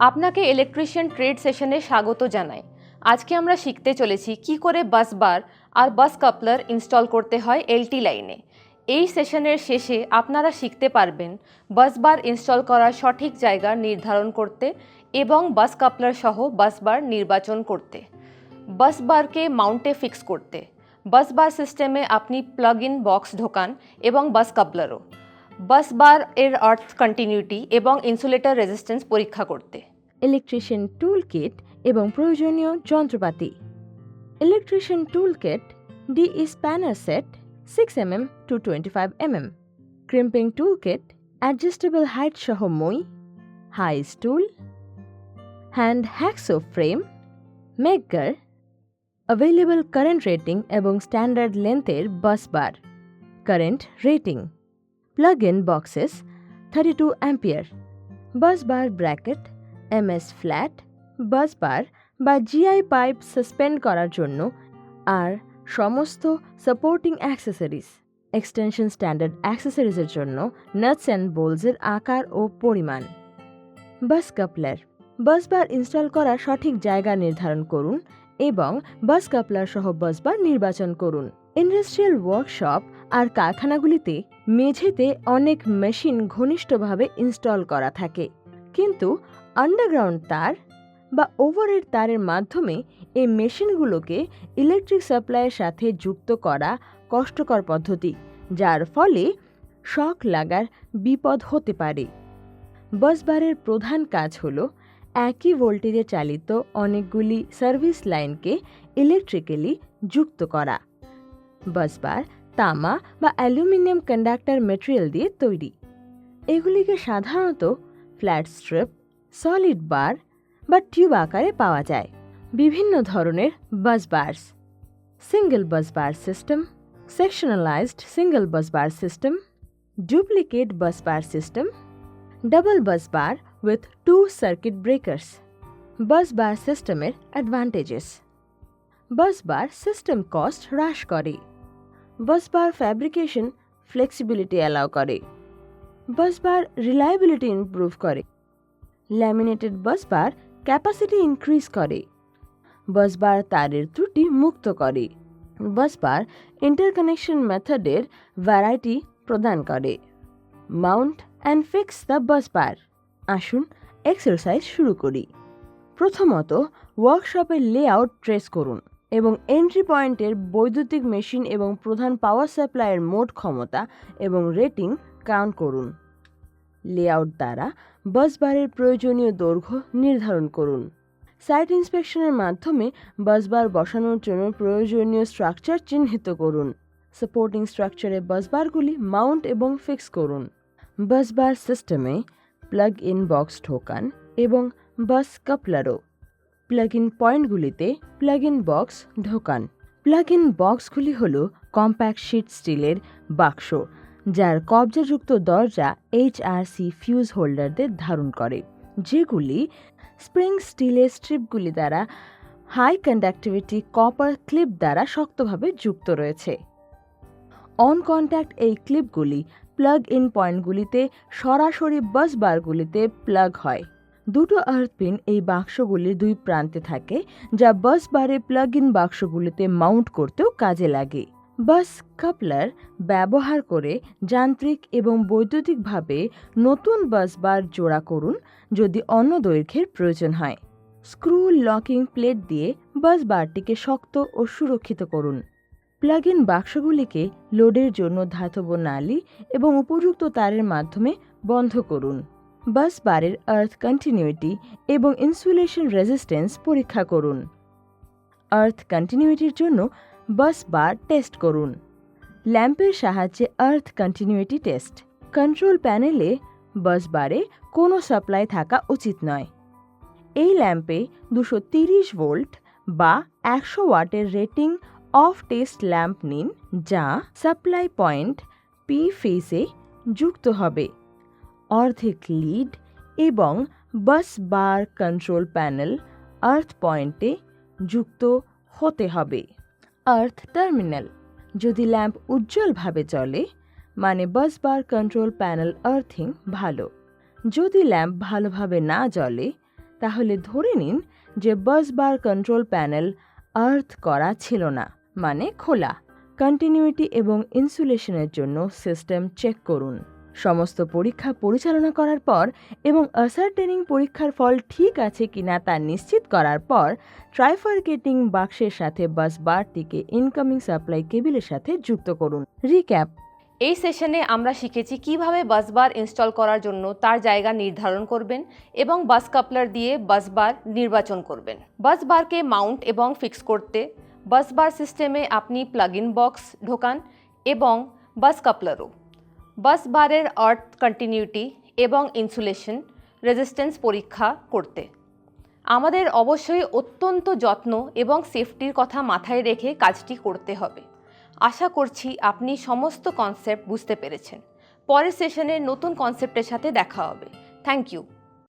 আপনাকে electrician trade সেশনে স্বাগত জানাই। আজকে আমরা শিখতে চলেছি কি করে বাস বার আর বাস কাপলার ইনস্টল করতে হয় এলটি লাইনে। এই সেশনের শেষে আপনারা শিখতে পারবেন বাস বার ইনস্টল করার সঠিক জায়গা নির্ধারণ করতে এবং বাস কাপলার সহ বাস বার নির্বাচন করতে, বাস বারকে মাউন্টে ফিক্স করতে, বাস বার সিস্টেমে আপনি প্লাগ ইন বক্স ঢোকান এবং বাস কাপলারও, বাস বার এর আর্থ কন্টিনিউটি এবং ইনসুলেটর রেজিস্ট্যান্স পরীক্ষা করতে। ইলেকট্রিশিয়ান টুল কিট এবং প্রয়োজনীয় যন্ত্রপাতি। Electrician tool kit DE spanner set 6mm to 25mm, crimping tool kit, adjustable height সহ মই, high stool, hand hacksaw frame, maker, available current rating এবং স্ট্যান্ডার্ড লেন্থের bus bar, current rating, plug in boxes 32 ampere, bus bar bracket, MS flat, bus bar বা GI pipe suspend করার জন্য আর সমস্ত supporting accessories, extension standard অ্যাক্সেসরিজের জন্য nuts and বোল্টসের আকার ও পরিমাণ। বাস কাপলার, বাস বার ইনস্টল করার সঠিক জায়গা নির্ধারণ করুন এবং বাস কাপলার সহ বাস বার নির্বাচন করুন। ইন্ডাস্ট্রিয়াল ওয়ার্কশপ আর কারখানাগুলিতে মেঝেতে অনেক মেশিন ঘনিষ্ঠভাবে ইনস্টল করা থাকে, কিন্তু আন্ডারগ্রাউন্ড তার বা ওভারহেড তারের মাধ্যমে এই মেশিনগুলোকে ইলেকট্রিক সাপ্লাইয়ের সাথে যুক্ত করা কষ্টকর পদ্ধতি, যার ফলে শক লাগার বিপদ হতে পারে। বাসবারের প্রধান কাজ হল একই ভোল্টেজে চালিত অনেকগুলি সার্ভিস লাইনকে ইলেকট্রিক্যালি যুক্ত করা। বাসবার তামা বা অ্যালুমিনিয়াম কন্ডাক্টর ম্যাটেরিয়াল দিয়ে তৈরি। এগুলিকে সাধারণত ফ্ল্যাট স্ট্রিপ, সলিড বার বা টিউব আকারে পাওয়া যায়। বিভিন্ন ধরনের busbars: single busbar system, sectionalized single busbar system, duplicate busbar system, double busbar with 2 circuit breakers. Busbar সিস্টেমের অ্যাডভান্টেজেস: বাসবার সিস্টেম কস্ট হ্রাস করে, বাসবার ফ্যাব্রিকেশন ফ্লেক্সিবিলিটি অ্যালাউ করে, বাসবার রিলায়েবিলিটি ইমপ্রুভ করে, ল্যামিনেটেড বাসবার ক্যাপাসিটি ইনক্রিজ করে, বাসবার তারের ত্রুটি মুক্ত করে, বাসবার ইন্টারকানেকশন মেথডের ভ্যারাইটি প্রদান করে। Mount and fix the বাসবার। আসুন এক্সারসাইজ শুরু করি। প্রথমত, ওয়ার্কশপের লেআউট ট্রেস করুন এবং এন্ট্রি পয়েন্টের বৈদ্যুতিক মেশিন এবং প্রধান পাওয়ার সাপ্লাইয়ের মোট ক্ষমতা এবং রেটিং কাউন্ট করুন। লেআউট দ্বারা বাসবারের প্রয়োজনীয় দৈর্ঘ্য নির্ধারণ করুন। সাইট ইন্সপেকশনের মাধ্যমে বাসবার বসানোর জন্য প্রয়োজনীয় স্ট্রাকচার চিহ্নিত করুন। সাপোর্টিং স্ট্রাকচারে বাসবারগুলি মাউন্ট এবং ফিক্স করুন। বাসবার সিস্টেমে প্লাগ ইন বক্স ঢোকান এবং বাস কাপলারও। প্লাগ ইন পয়েন্টগুলিতে প্লাগ ইন বক্স ঢোকান। প্লাগ ইন বক্সগুলি হল কম্প্যাক্ট শীট স্টিলের বাক্স, যার কবজাযুক্ত দরজা HRC ফিউজ হোল্ডারদের ধারণ করে, যেগুলি স্প্রিং স্টিলের স্ট্রিপগুলি দ্বারা হাই কন্ডাক্টিভিটি কপার ক্লিপ দ্বারা শক্তভাবে যুক্ত রয়েছে। অন কন্ট্যাক্ট এই ক্লিপগুলি প্লাগ ইন পয়েন্টগুলিতে সরাসরি বাস বারগুলিতে প্লাগ হয়। দুটো আর্থপিন এই বাক্সগুলির 2 প্রান্তে থাকে, যা বাস বারে প্লাগ ইন বাক্সগুলিতে মাউন্ট করতেও কাজে লাগে। বাস কাপলার ব্যবহার করে যান্ত্রিক এবং বৈদ্যুতিকভাবে নতুন বাস বার জোড়া করুন যদি অন্য দৈর্ঘ্যের প্রয়োজন হয়। স্ক্রু লকিং প্লেট দিয়ে বাস বারটিকে শক্ত ও সুরক্ষিত করুন। প্লাগ ইন বাক্সগুলিকে লোডের জন্য ধাতব নালি এবং উপযুক্ত তারের মাধ্যমে বন্ধ করুন। বাস বারের আর্থ কন্টিনিউটি এবং ইনসুলেশন রেজিস্ট্যান্স পরীক্ষা করুন। আর্থ কন্টিনিউটির জন্য বাস বার টেস্ট করুন। ল্যাম্পের সাহায্যে আর্থ কন্টিনিউটি টেস্ট। কন্ট্রোল প্যানেলে বাস বারে কোনো সাপ্লাই থাকা উচিত নয়। এই ল্যাম্পে 230 ভোল্ট বা 100 ওয়াটের রেটিং অফ টেস্ট ল্যাম্প নিন, যা সাপ্লাই পয়েন্ট P ফেসে যুক্ত হবে। অর্ধেক লিড এবং বাস বার কন্ট্রোল প্যানেল আর্থ পয়েন্টে যুক্ত হতে হবে। আর্থ টার্মিনাল: যদি ল্যাম্প উজ্জ্বলভাবে জ্বলে, মানে বাস বার কন্ট্রোল প্যানেল আর্থিং ভালো। যদি ল্যাম্প ভালোভাবে না জ্বলে, তাহলে ধরে নিন যে বাস বার কন্ট্রোল প্যানেল আর্থ করা ছিল না, মানে খোলা। কন্টিনিউটি এবং ইনসুলেশনের জন্য সিস্টেম চেক করুন। সমস্ত পরীক্ষা পরিচালনা করার পর এবং অ্যাসার্টেনিং পরীক্ষার ফল ঠিক আছে কিনা তা নিশ্চিত করার পর ট্রাইফারকেটিং বাক্সের সাথে বাস বারটিকে ইনকামিং সাপ্লাই কেবিলের সাথে যুক্ত করুন। রিক্যাপ: এই সেশনে আমরা শিখেছি কিভাবে বাসবার ইনস্টল করার জন্য তার জায়গা নির্ধারণ করবেন এবং বাস কাপলার দিয়ে বাসবার নির্বাচন করবেন। বাসবারকে মাউন্ট এবং ফিক্স করতে বাসবার সিস্টেমে আপনি প্লাগ ইন বক্স ঢোকান এবং বাস কাপলারও। বাসবারের আর্থ কন্টিনিউটি এবং ইনসুলেশন রেজিস্ট্যান্স পরীক্ষা করতে আমাদের অবশ্যই অত্যন্ত যত্ন এবং সেফটির কথা মাথায় রেখে কাজটি করতে হবে। আশা করছি আপনি সমস্ত কনসেপ্ট বুঝতে পেরেছেন। পরের সেশনে নতুন কনসেপ্টের সাথে দেখা হবে। Thank you.